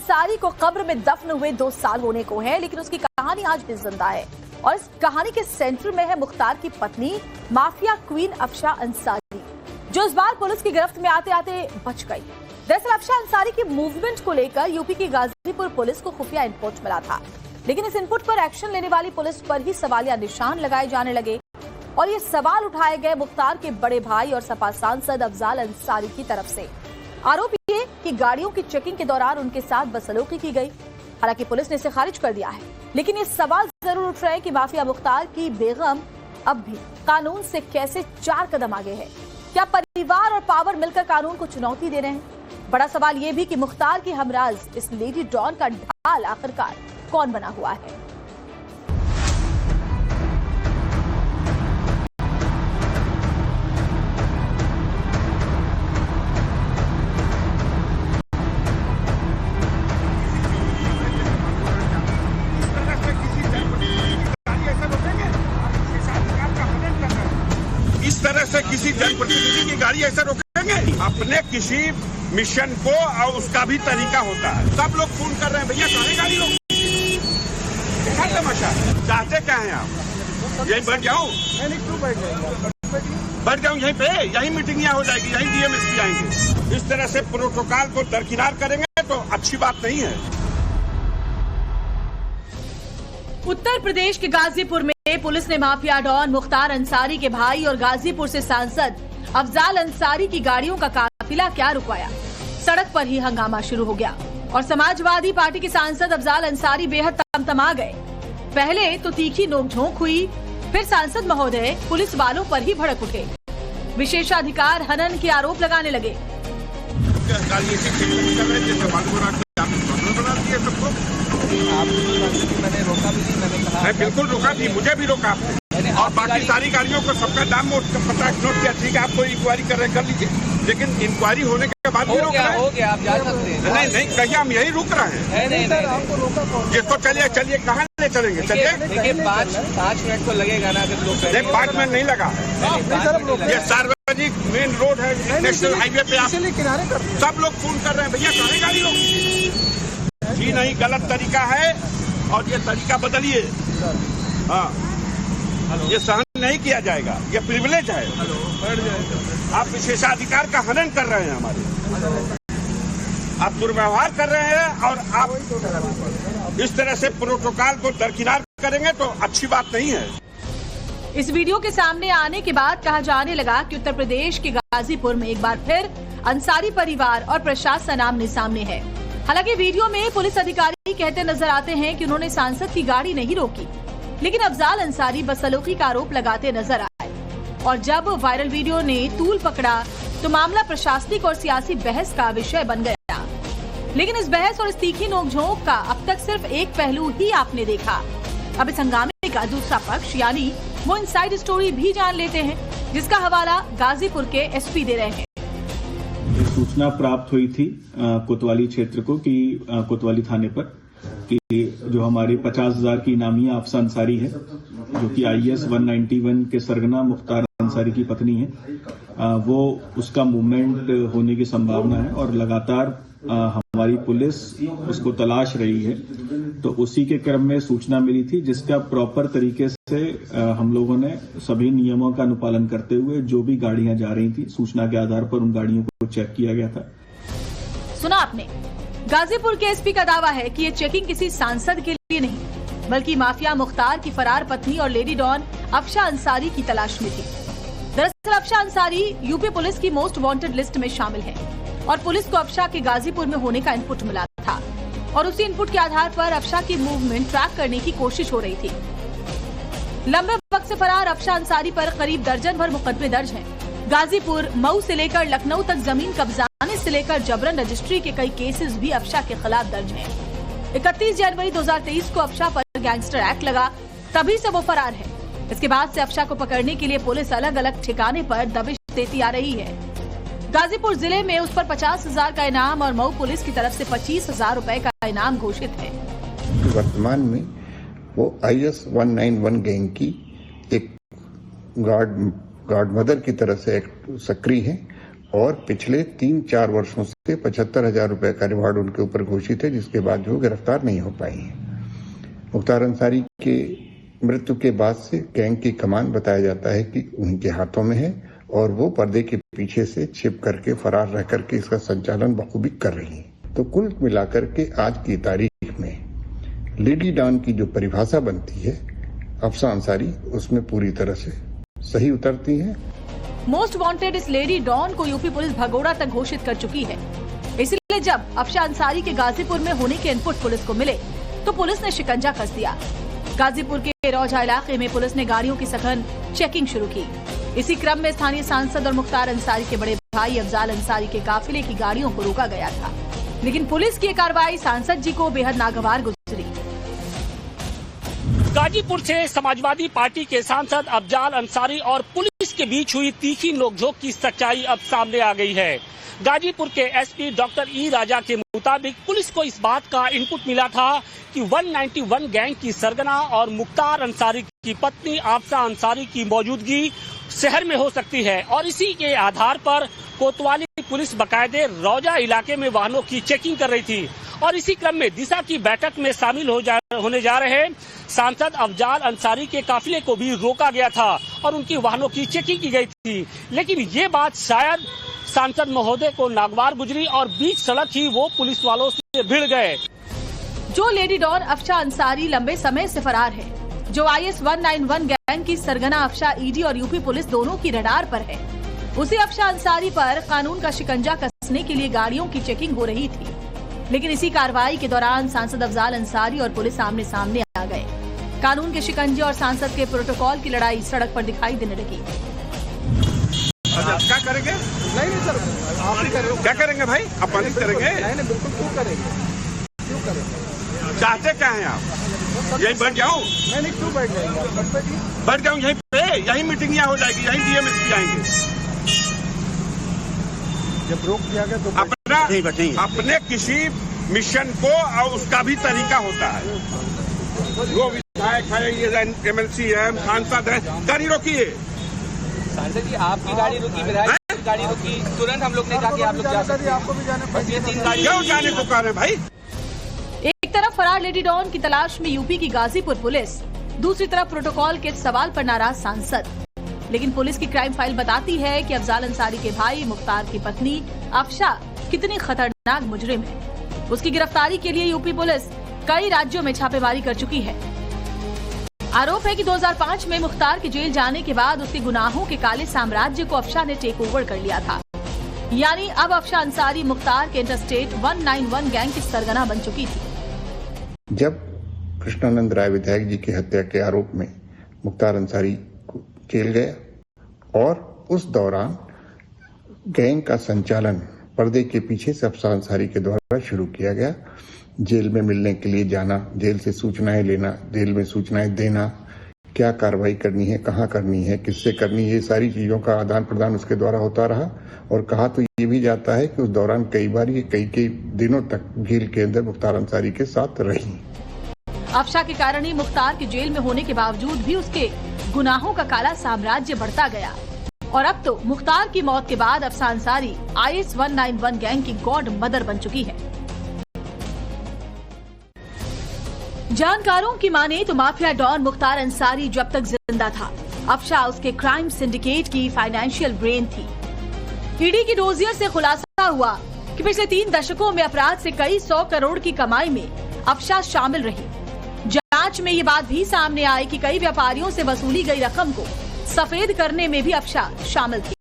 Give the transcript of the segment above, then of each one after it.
अंसारी को कब्र में दफन हुए 2 साल होने को है, लेकिन उसकी कहानी आज भी जिंदा है और इस कहानी के सेंटर में है मुख्तार की पत्नी माफिया क्वीन अफशा अंसारी, जो इस बार पुलिस की गिरफ्त में आते आते बच गई। दरअसल अफशा अंसारी की मूवमेंट को लेकर यूपी की गाजीपुर पुलिस को खुफिया इनपुट मिला था, लेकिन इस इनपुट पर एक्शन लेने वाली पुलिस पर ही सवालिया निशान लगाए जाने लगे और ये सवाल उठाए गए मुख्तार के बड़े भाई और सपा सांसद अफजाल अंसारी की तरफ से। आरोप ये कि गाड़ियों की चेकिंग के दौरान उनके साथ बदसलूकी की गई। हालांकि पुलिस ने इसे खारिज कर दिया है, लेकिन ये सवाल जरूर उठ रहे हैं कि माफिया मुख्तार की बेगम अब भी कानून से कैसे 4 कदम आगे है। क्या परिवार और पावर मिलकर कानून को चुनौती दे रहे हैं? बड़ा सवाल ये भी कि मुख्तार की हमराज इस लेडी डॉन का ढाल आखिरकार कौन बना हुआ है। इस तरह से किसी जनप्रतिनिधि की गाड़ी ऐसा रोकेंगे? अपने किसी मिशन को और उसका भी तरीका होता है। सब लोग फोन कर रहे हैं, भैया सारे गाड़ी रोक। क्या तमाशा चाहते क्या हैं आप? यहीं बैठ जाऊँ? बैठ जाऊँ यहीं पे? यहीं मीटिंग यहाँ हो जाएगी, यहीं डीएमएसपी आएंगे। इस तरह से प्रोटोकॉल को दरकिनार करेंगे तो अच्छी बात नहीं है। उत्तर प्रदेश के गाजीपुर में पुलिस ने माफिया डॉन मुख्तार अंसारी के भाई और गाजीपुर से सांसद अफजाल अंसारी की गाड़ियों का काफिला क्या रुकवाया। सड़क पर ही हंगामा शुरू हो गया और समाजवादी पार्टी के सांसद अफजाल अंसारी बेहद तमतमा गए। पहले तो तीखी नोकझोंक हुई, फिर सांसद महोदय पुलिस वालों पर ही भड़क उठे, विशेषाधिकार हनन के आरोप लगाने लगे। मैंने रोका भी नहीं, मैंने कहा बिल्कुल रोका थी, मुझे भी रोका और बाकी सारी गाड़ियों को सबका दाम पता नोट किया। ठीक है, आप कोई इंक्वायरी कर रहे हैं कर लीजिए, लेकिन इंक्वायरी होने के बाद भी रोक रहे हैं। हो गया, आप जा सकते हैं। नहीं कहिए, हम यही रुक रहे हैं। नहीं सर, आपको रोका कौन? जिसको चलिए कहाँ ले चलेंगे? चलिए देखिए 5 मिनट तो लगेगा ना, अगर लोग 5 मिनट नहीं लगा। ये सार्वजनिक मेन रोड है, नेशनल हाईवे पे आप किनारे कर सब लोग फोन कर रहे हैं, भैया सारे गाड़ी रोक। जी नहीं, गलत तरीका है और ये तरीका बदलिए। हाँ, ये सहन नहीं किया जाएगा, ये प्रिविलेज है। आप विशेषाधिकार का हनन कर रहे हैं हमारे, आप दुर्व्यवहार कर रहे हैं और आप इस तरह से प्रोटोकॉल को दरकिनार करेंगे तो अच्छी बात नहीं है। इस वीडियो के सामने आने के बाद कहा जाने लगा कि उत्तर प्रदेश के गाजीपुर में एक बार फिर अंसारी परिवार और प्रशासन आमने सामने है। हालांकि वीडियो में पुलिस अधिकारी कहते नजर आते हैं कि उन्होंने सांसद की गाड़ी नहीं रोकी, लेकिन अफजाल अंसारी बदसलूकी का आरोप लगाते नजर आए और जब वायरल वीडियो ने तूल पकड़ा तो मामला प्रशासनिक और सियासी बहस का विषय बन गया। लेकिन इस बहस और इस तीखी नोकझोंक का अब तक सिर्फ एक पहलू ही आपने देखा। अब इस हंगामे का दूसरा पक्ष यानी वो इनसाइड स्टोरी भी जान लेते हैं, जिसका हवाला गाजीपुर के एसपी दे रहे हैं। सूचना प्राप्त हुई थी कोतवाली क्षेत्र को कि कोतवाली थाने पर कि जो हमारे 50,000 की इनामी अफशा अंसारी है, जो कि IAS 191 के सरगना मुख्तार अंसारी की पत्नी है, वो उसका मूवमेंट होने की संभावना है और लगातार हमारी पुलिस उसको तलाश रही है। तो उसी के क्रम में सूचना मिली थी, जिसका प्रॉपर तरीके से हम लोगों ने सभी नियमों का अनुपालन करते हुए जो भी गाड़ियां जा रही थी, सूचना के आधार पर उन गाड़ियों को चेक किया गया था। सुना आपने, गाजीपुर के एसपी का दावा है कि ये चेकिंग किसी सांसद के लिए नहीं, बल्कि माफिया मुख्तार की फरार पत्नी और लेडी डॉन अफशा अंसारी की तलाश में थी। दरअसल अफशा अंसारी यूपी पुलिस की मोस्ट वांटेड लिस्ट में शामिल है और पुलिस को अफशा के गाजीपुर में होने का इनपुट मिला था और उसी इनपुट के आधार पर अफशा की मूवमेंट ट्रैक करने की कोशिश हो रही थी। लंबे वक्त से फरार अफशा अंसारी पर करीब दर्जन भर मुकदमे दर्ज हैं। गाजीपुर, मऊ से लेकर लखनऊ तक जमीन कब्जाने से लेकर जबरन रजिस्ट्री के कई केसेस भी अफशा के खिलाफ दर्ज हैं। 31 जनवरी 2023 को अफशा पर गैंगस्टर एक्ट लगा, तभी से वो फरार है। इसके बाद से अफशा को पकड़ने के लिए पुलिस अलग अलग ठिकाने पर दबिश देती आ रही है। गाजीपुर जिले में उस पर 50,000 का इनाम और मऊ पुलिस की तरफ से 25,000 रुपए का इनाम घोषित है। वर्तमान में वो IAS 191 गैंग की एक गार्ड मदर की तरह से सक्रिय है और पिछले 3-4 वर्षों से 75,000 रुपए का रिवार्ड उनके ऊपर घोषित है, जिसके बाद वो गिरफ्तार नहीं हो पाई है। मुख्तार अंसारी के मृत्यु के बाद से गैंग की कमान बताया जाता है कि उनके हाथों में है और वो पर्दे के पीछे से छिप करके फरार रह करके इसका संचालन बखूबी कर रही है। तो कुल मिलाकर के आज की तारीख में लेडी डॉन की जो परिभाषा बनती है अफसा अंसारी उसमें पूरी तरह से सही उतरती है। मोस्ट वांटेड इस लेडी डॉन को यूपी पुलिस भगोड़ा तक घोषित कर चुकी है। इसलिए जब अफशा अंसारी के गाजीपुर में होने के इनपुट पुलिस को मिले तो पुलिस ने शिकंजा कस दिया। गाजीपुर के रौजा इलाके में पुलिस ने गाड़ियों की सघन चेकिंग शुरू की। इसी क्रम में स्थानीय सांसद और मुख्तार अंसारी के बड़े भाई अफजाल अंसारी के काफिले की गाड़ियों को रोका गया था, लेकिन पुलिस की कार्रवाई सांसद जी को बेहद नागवार गुजरी। गाजीपुर से समाजवादी पार्टी के सांसद अफजाल अंसारी और पुलिस के बीच हुई तीखी नोकझोंक की सच्चाई अब सामने आ गई है। गाजीपुर के एसपी डॉक्टर ई राजा के मुताबिक पुलिस को इस बात का इनपुट मिला था कि 191 गैंग की सरगना और मुख्तार अंसारी की पत्नी आफसा अंसारी की मौजूदगी शहर में हो सकती है और इसी के आधार पर कोतवाली पुलिस बकायदे रौजा इलाके में वाहनों की चेकिंग कर रही थी और इसी क्रम में दिशा की बैठक में शामिल होने जा रहे सांसद अफजाल अंसारी के काफिले को भी रोका गया था और उनकी वाहनों की चेकिंग की गई थी। लेकिन ये बात शायद सांसद महोदय को नागवार गुजरी और बीच सड़क ही वो पुलिस वालों से भिड़ गए। जो लेडी डॉन अफशा अंसारी लंबे समय से फरार है, जो IS 191 गैंग की सरगना अफशा ईडी और यूपी पुलिस दोनों की रडार पर है, उसी अफशा अंसारी पर कानून का शिकंजा कसने के लिए गाड़ियों की चेकिंग हो रही थी। लेकिन इसी कार्रवाई के दौरान सांसद अफजाल अंसारी और पुलिस आमने सामने आ गए। कानून के शिकंजे और सांसद के प्रोटोकॉल की लड़ाई सड़क पर दिखाई देने लगी। क्या करेंगे? नहीं सर, आप ही करेंगे। क्या करेंगे भाई? आप पालिश करेंगे? नहीं बिल्कुल, क्यों करेंगे? चाहते क्या हैं आप? यही बैठ जाऊँ? नहीं क्यों बैठ जाएंगे? बैठ जाऊँ यहीं पे, यहीं मीटिंग हो जाएगी, यहीं DMS भी आएंगे। जब रोक दिया गया तो अपने किसी मिशन को और उसका भी तरीका होता है। वो विधायक है, ये MLC है, सांसद है, गाड़ी रोकिए। सांसद जी आपकी गाड़ी रुकी, विधायक की गाड़ी रुकी, तुरंत हम लोग ने कहा कि आप लोग जा सकते हैं। आपको भी जाने बस ये 3 गाड़ी क्यों जाने को कह रहे भाई? एक तरफ फरार लेडी डॉन की तलाश में यूपी की गाजीपुर पुलिस, दूसरी तरफ प्रोटोकॉल के सवाल पर नाराज सांसद। लेकिन पुलिस की क्राइम फाइल बताती है कि अफजाल अंसारी के भाई मुख्तार की पत्नी अफशा कितनी खतरनाक मुजरिम है। उसकी गिरफ्तारी के लिए यूपी पुलिस कई राज्यों में छापेमारी कर चुकी है। आरोप है कि 2005 में मुख्तार के जेल जाने के बाद उसके गुनाहों के काले साम्राज्य को अफशा ने टेक ओवर कर लिया था। यानी अब अफशा अंसारी मुख्तार के इंटरस्टेट 191 गैंग की सरगना बन चुकी थी। जब कृष्णानंद राय विधायक जी की हत्या के आरोप में मुख्तार अंसारी को जेल गया और उस दौरान गैंग का संचालन पर्दे के पीछे से अफसा अंसारी के द्वारा शुरू किया गया। जेल में मिलने के लिए जाना, जेल से सूचनाएं लेना, जेल में सूचनाएं देना, क्या कार्रवाई करनी है, कहाँ करनी है, किससे करनी है, ये सारी चीजों का आदान प्रदान उसके द्वारा होता रहा। और कहा तो ये भी जाता है कि उस दौरान कई बार ये कई दिनों तक जेल के अंदर मुख्तार अंसारी के साथ रही। अफशा के कारण ही मुख्तार के जेल में होने के बावजूद भी उसके गुनाहों का काला साम्राज्य बढ़ता गया और अब तो मुख्तार की मौत के बाद अफसा अंसारी IS 191 गैंग की गॉड मदर बन चुकी है। जानकारों की माने तो माफिया डॉन मुख्तार अंसारी जब तक जिंदा था, अफशा उसके क्राइम सिंडिकेट की फाइनेंशियल ब्रेन थी। ईडी की डोजियर से खुलासा हुआ कि पिछले 3 दशकों में अपराध से कई 100 करोड़ की कमाई में अफशा शामिल रही। जांच में ये बात भी सामने आई कि कई व्यापारियों से वसूली गई रकम को सफेद करने में भी अफशा शामिल थी।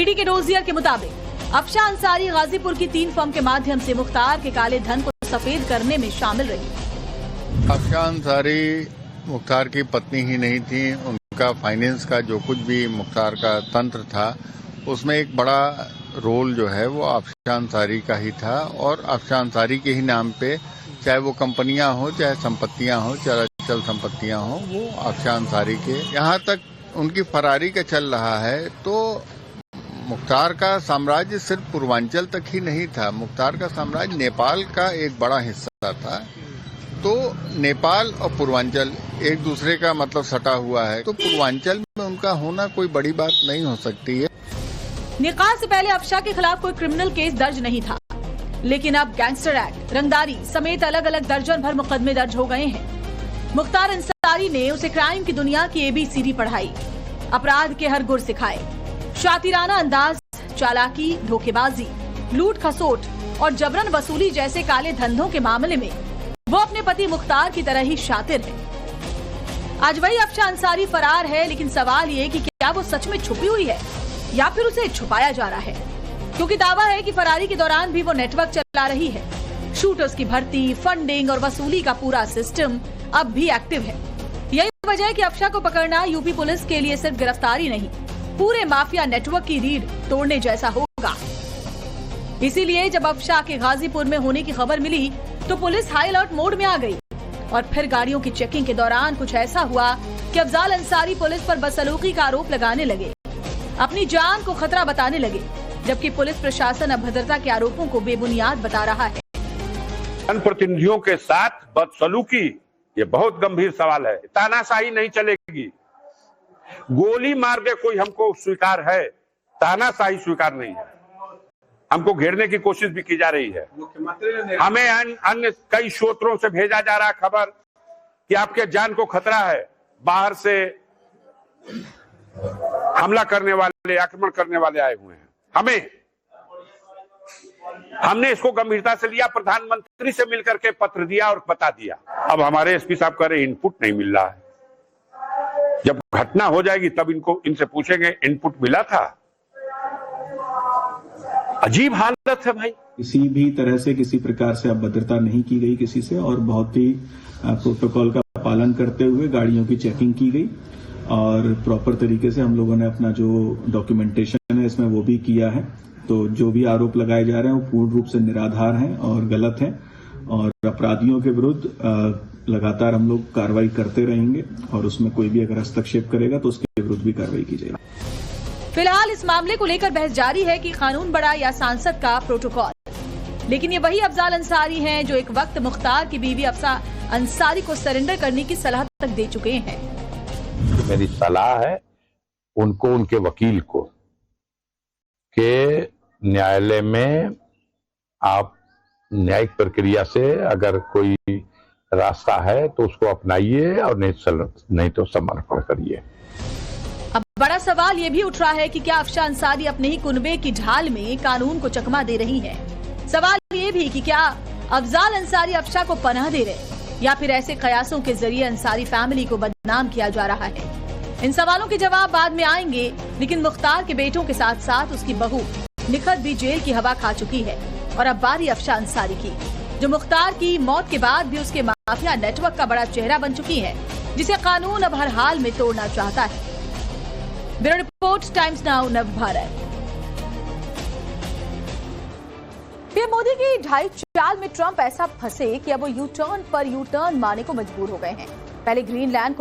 ईडी के डोजियर के मुताबिक अफशा अंसारी गाजीपुर की 3 फर्म के माध्यम से मुख्तार के काले धन को सफेद करने में शामिल रही। अफशा अंसारी मुख्तार की पत्नी ही नहीं थी, उनका फाइनेंस का जो कुछ भी मुख्तार का तंत्र था उसमें एक बड़ा रोल जो है वो अफशा अंसारी का ही था और अफशा अंसारी के ही नाम पे चाहे वो कंपनियां हो, चाहे संपत्तियां हो, चाहे अचल संपत्तियां हो, वो अफशा अंसारी के। यहाँ तक उनकी फरारी का चल रहा है तो मुख्तार का साम्राज्य सिर्फ पूर्वांचल तक ही नहीं था, मुख्तार का साम्राज्य नेपाल का एक बड़ा हिस्सा था। तो नेपाल और पूर्वांचल एक दूसरे का मतलब सटा हुआ है, तो पूर्वांचल में उनका होना कोई बड़ी बात नहीं हो सकती है। निकाह से पहले अफशा के खिलाफ कोई क्रिमिनल केस दर्ज नहीं था, लेकिन अब गैंगस्टर एक्ट, रंगदारी समेत अलग अलग दर्जन भर मुकदमे दर्ज हो गए हैं। मुख्तार अंसारी ने उसे क्राइम की दुनिया की ABCD पढ़ाई, अपराध के हर गुर सिखाए। शातिराना अंदाज, चालाकी, धोखेबाजी, लूट खसोट और जबरन वसूली जैसे काले धंधों के मामले में वो अपने पति मुख्तार की तरह ही शातिर है। आज वही अफशा अंसारी फरार है, लेकिन सवाल ये कि क्या वो सच में छुपी हुई है या फिर उसे छुपाया जा रहा है, क्योंकि दावा है कि फरारी के दौरान भी वो नेटवर्क चला रही है। शूटर्स की भर्ती, फंडिंग और वसूली का पूरा सिस्टम अब भी एक्टिव है। यही वजह है कि अफशा को पकड़ना यूपी पुलिस के लिए सिर्फ गिरफ्तारी नहीं, पूरे माफिया नेटवर्क की रीढ़ तोड़ने जैसा होगा। इसीलिए जब अफशा के गाजीपुर में होने की खबर मिली तो पुलिस हाई अलर्ट मोड में आ गई और फिर गाड़ियों की चेकिंग के दौरान कुछ ऐसा हुआ कि अफजाल अंसारी पुलिस पर बदसलूकी का आरोप लगाने लगे, अपनी जान को खतरा बताने लगे, जबकि पुलिस प्रशासन अभद्रता के आरोपों को बेबुनियाद बता रहा है। जनप्रतिनिधियों के साथ बदसलूकी ये बहुत गंभीर सवाल है। तानाशाही नहीं चलेगी। गोली मार के कोई हमको स्वीकार है, तानाशाही स्वीकार नहीं है। हमको घेरने की कोशिश भी की जा रही है। हमें अन्य कई स्रोतों से भेजा जा रहा खबर कि आपके जान को खतरा है, बाहर से हमला करने वाले, आक्रमण करने वाले आए हुए हैं। हमने इसको गंभीरता से लिया, प्रधानमंत्री से मिलकर के पत्र दिया और बता दिया। अब हमारे एसपी साहब कह रहे इनपुट नहीं मिल रहा है। जब घटना हो जाएगी तब इनसे पूछेंगे इनपुट मिला था। अजीब हालत है भाई। किसी भी तरह से किसी प्रकार से अभद्रता नहीं की गई किसी से, और बहुत ही प्रोटोकॉल का पालन करते हुए गाड़ियों की चेकिंग की गई और प्रॉपर तरीके से हम लोगों ने अपना जो डॉक्यूमेंटेशन है इसमें वो भी किया है। तो जो भी आरोप लगाए जा रहे हैं वो पूर्ण रूप से निराधार हैं और गलत हैं, और अपराधियों के विरुद्ध लगातार हम लोग कार्रवाई करते रहेंगे और उसमें कोई भी अगर हस्तक्षेप करेगा तो उसके विरुद्ध भी कार्रवाई की जाएगी। फिलहाल इस मामले को लेकर बहस जारी है कि कानून बड़ा या सांसद का प्रोटोकॉल, लेकिन ये वही अफजाल अंसारी हैं जो एक वक्त मुख्तार की बीवी अफशा अंसारी को सरेंडर करने की सलाह तक दे चुके हैं। मेरी सलाह है उनको, उनके वकील को, कि न्यायालय में आप न्यायिक प्रक्रिया से अगर कोई रास्ता है तो उसको अपनाइए और नहीं तो समर्पण करिए। अब बड़ा सवाल ये भी उठ रहा है कि क्या अफशा अंसारी अपने ही कुनबे की ढाल में कानून को चकमा दे रही है। सवाल ये भी कि क्या अफजाल अंसारी अफशा को पनाह दे रहे या फिर ऐसे कयासों के जरिए अंसारी फैमिली को बदनाम किया जा रहा है। इन सवालों के जवाब बाद में आएंगे, लेकिन मुख्तार के बेटों के साथ साथ उसकी बहू निखत भी जेल की हवा खा चुकी है और अब बारी अफशा अंसारी की, जो मुख्तार की मौत के बाद भी उसके माफिया नेटवर्क का बड़ा चेहरा बन चुकी है, जिसे कानून अब हर हाल में तोड़ना चाहता है। Bureau report, times now Navbharat. PM Modi की ढाई चाल में ट्रंप ऐसा फंसे कि अब वो यू टर्न पर यू टर्न मारने को मजबूर हो गए हैं। पहले ग्रीनलैंड को